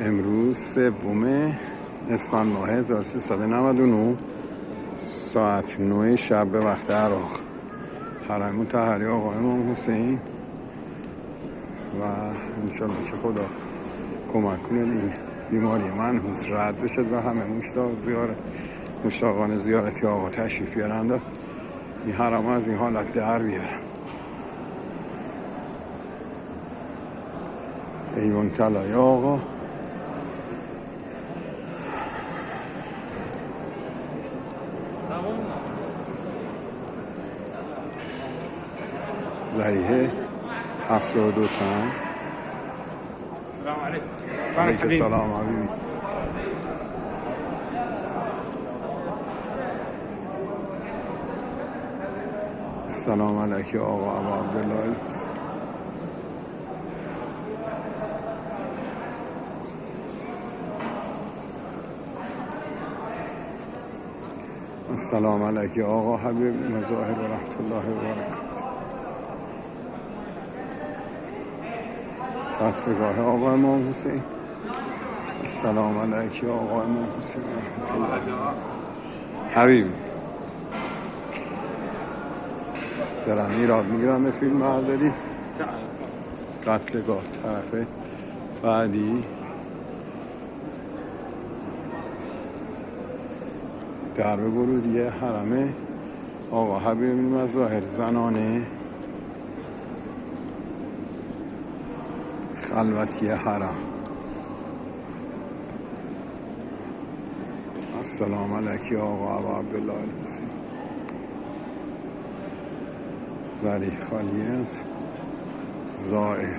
امروز 3 اسفند ماه 1399 ساعت 9 شب به وقت عراق، حرم مطهری آقا امام حسین و انشالله که خدا کمک کنه این بیماری منحوس رد بشه و همه مشتاقان زیارتی آقا تشریف بیارند و این حرم از این حالت در بیارن. ایوان طلای آقا ذریحه 72 تن. السلام عليكم. علیکم السلام حبیبی. السلام علیکی آقا ابا عبدالله الحسین. السلام علیکی آقا حبیب مظاهر و رحمت الله و برکاته. فتحگاه آقا امام حسین. السلام علیکی آقا امام حسین و رحمت الله حبیب. دارن ایراد میگیرن به فیلم برداری. قتلگاه طرف بعدی درب ورودی حرم آقا حبیب مظاهر زنانه خلوتی حرم. السلام علیکی آقا ابا عبدالله الحسین. ذریح خالی از زائر.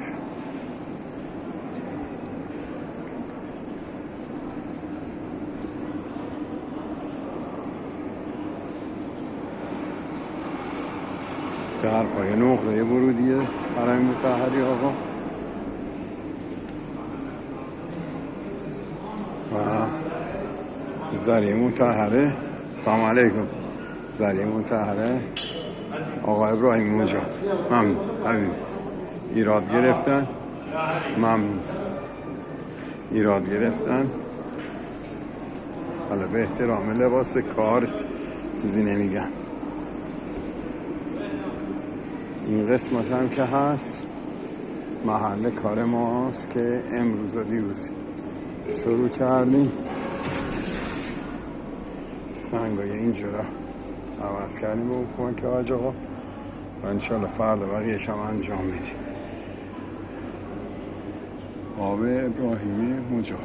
در پای نقطه ورودی حرم مطهری آقا و ذریح مطهره. سلام علیکم. ذریح مطهره آقا ابراهیم مجا. ممنون حبیب. ایراد گرفتن. ممنون. ایراد گرفتن. حالا به احترام لباس کار چیزی نمیگن. این قسمت هم که هست محل کار ماست که امروز و دیروز شروع کردیم. سنگای اینجا را عوض کردیم به کمک حاج آقا و انشالله فردا بقیه‌اش هم انجام میدیم. آب ابراهیمی مجاب.